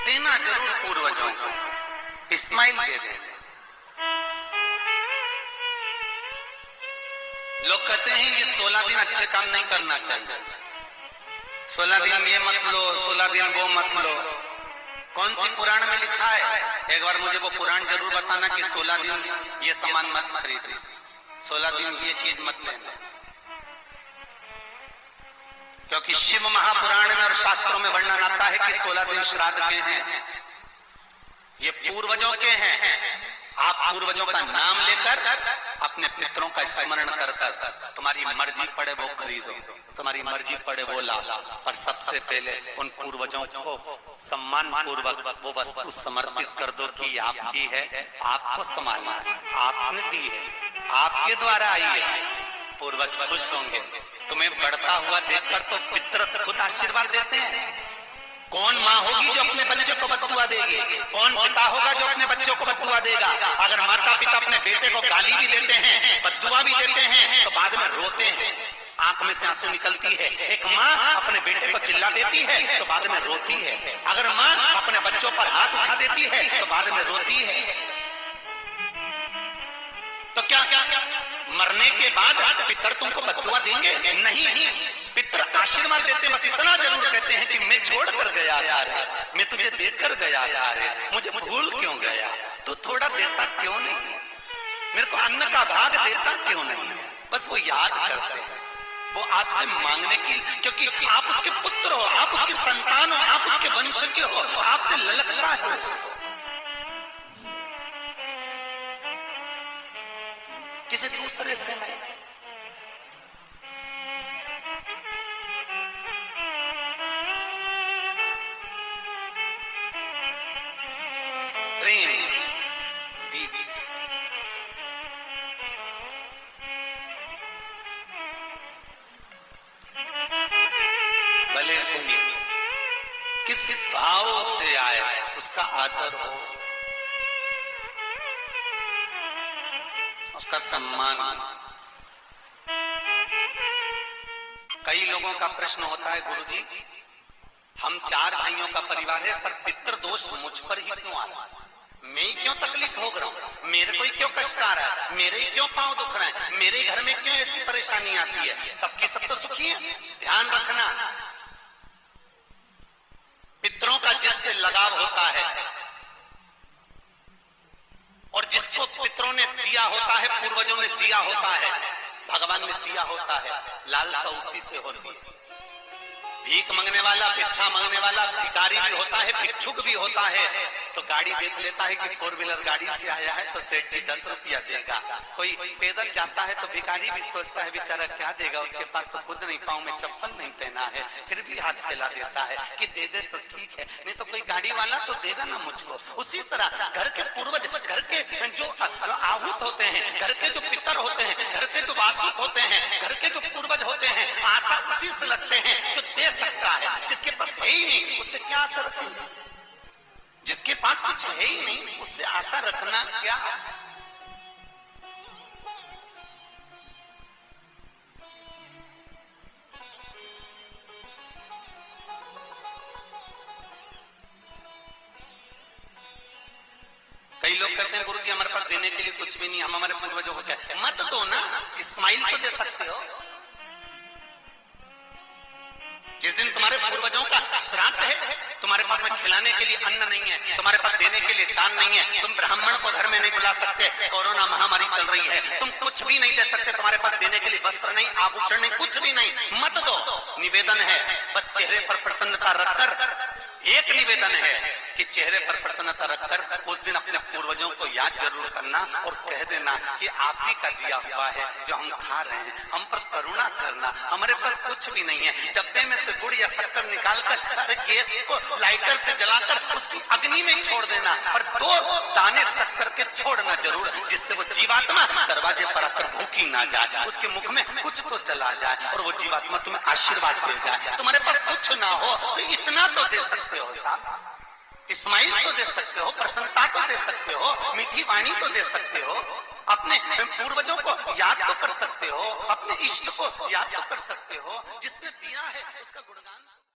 देना जरूर पूर्वजों को, इस्माइल दे देना। लोग कहते हैं ये 16 दिन अच्छे काम नहीं करना चाहिए, 16 दिन ये मत लो, 16 दिन वो मत लो। कौन सी पुराण में लिखा है? एक बार मुझे वो पुराण जरूर बताना कि 16 दिन ये सामान मत खरीदना, 16 दिन ये चीज मत लेना। क्योंकि शिव महापुराण में और शास्त्रों में वर्णन आता है कि 16 दिन श्राद्ध के हैं, ये पूर्वजों के हैं। आप पूर्वजों का नाम लेकर अपने पितरों का स्मरण कर कर तुम्हारी मर्जी पड़े वो खरीदो, तुम्हारी मर्जी पड़े वो ला, और सबसे पहले उन पूर्वजों को सम्मान पूर्वक वो वस्तु समर्पित कर दो कि आपकी है, आपको संभालना है, आपने दी है, आपके द्वारा आई है। पूर्वज खुश होंगे। तुम्हें बढ़ता हुआ देखकर तो पितर खुद आशीर्वाद देते हैं। कौन माँ होगी जो अपने बच्चे को बद्दुआ देगी? कौन पिता होगा जो अपने बच्चों को बद्दुआ देगा? अगर माता पिता अपने बेटे को गाली भी देते हैं, बद्दुआ भी देते हैं, तो बाद में रोते हैं, आंख में से आंसू निकलती है। एक माँ अपने बेटे को चिल्ला देती है तो बाद में रोती है। अगर माँ अपने बच्चों पर हाथ उठा देती है तो बाद में रोती है। तो क्या क्या मरने के बाद पितर तुमको बद्दुआ देंगे? नहीं, पितर आशीर्वाद देते, बस इतना जरूर कहते हैं कि मैं छोड़ कर गया था रे, मैं तुझे देकर गया था रे, मुझे भूल क्यों गया? तू थोड़ा देता क्यों नहीं? मेरे को अन्न का भाग देता क्यों नहीं? बस वो याद करते हैं, वो आपसे मांगने की, क्योंकि आप उसके पुत्र हो, आप उसकी संतान हो, आप उसके वंशज हो, आपसे ललकता है उसको। किसी दूसरे से नहीं। प्रेम दीजिए। भले कोई किस भाव से आए उसका आदर हो, उसका सम्मान। कई लोगों का प्रश्न होता है, गुरुजी हम 4 भाइयों का परिवार है, पर पितृ दोष मुझ पर ही क्यों आ रहा है? मैं ही क्यों तकलीफ भोग रहा हूं? मेरे को ही क्यों कष्ट आ रहा है? मेरे ही क्यों पांव दुख रहे हैं? मेरे घर में क्यों ऐसी परेशानी आती है? सबकी सब तो सुखी है। ध्यान रखना, पितरों का जिससे लगाव होता है और जिसको पितरों ने दिया होता है, पूर्वजों ने दिया होता है, भगवान ने दिया होता है, लालसा उसी से होती है। भीख मांगने वाला, भिक्षा मांगने वाला भिखारी भी होता है, भिक्षुक भी होता है। तो गाड़ी देख लेता है कि 4 व्हीलर गाड़ी से आया है तो सेठ जी 10 रुपया देगा। कोई पैदल जाता है तो भिखारी भी सोचता है बेचारा क्या देगा, उसके पास तो खुद नहीं, पाँव में चप्पल नहीं पहना है, फिर भी हाथ फैला देता है कि दे दे तो ठीक है, नहीं तो कोई गाड़ी वाला तो देगा ना मुझको। उसी तरह घर के पूर्वज, घर के जो आहूत होते हैं, घर के जो पितर होते हैं, घर के जो वासुक होते हैं, घर के जो पूर्वज होते हैं, आशा उसी से लगते हैं जो दे सकता है। जिसके पास है ही नहीं उससे क्या आशा रखना? जिसके पास कुछ है ही नहीं उससे आशा रखना क्या? कई लोग कहते हैं गुरुजी हमारे पास देने के लिए कुछ भी नहीं, हम हमारे पूर्वजों को क्या? मत दो ना, इस्माइल तो दे सकते हो। जिस दिन तुम्हारे पूर्वजों का श्राद्ध है, तुम्हारे पास में खिलाने के लिए अन्न नहीं है, तुम्हारे पास देने के लिए दान नहीं है, तुम ब्राह्मण को घर में नहीं बुला सकते, कोरोना महामारी चल रही है, तुम कुछ भी नहीं दे सकते, तुम्हारे पास देने के लिए वस्त्र नहीं, आभूषण नहीं, कुछ भी नहीं, मत दो। निवेदन है बस चेहरे पर प्रसन्नता रखकर, एक निवेदन है कि चेहरे पर प्रसन्नता रखकर उस दिन अपने पूर्वजों को याद जरूर करना और कह देना कि आप ही का दिया हुआ है जो हम खा रहे हैं, हम पर करुणा करना, हमारे पास कुछ भी नहीं है। डब्बे में से गुड़ या शक्कर निकालकर गैस को लाइटर से जलाकर उसकी अग्नि में छोड़ देना, और 2 दाने शक्कर के छोड़ना जरूर, जिससे वो जीवात्मा दरवाजे पर आकर भूखी ना जाए, उसके मुख में कुछ तो चला जाए और वो जीवात्मा तुम्हें आशीर्वाद दे जाए। तुम्हारे पास कुछ ना हो तो इतना तो दे सकते हो साहब, इस्माइल तो दे सकते हो, प्रसन्नता तो दे सकते हो, मीठी वाणी तो दे सकते हो, अपने पूर्वजों को याद तो कर सकते हो, अपने इष्ट को याद तो कर सकते हो, जिसने दिया है उसका गुणगान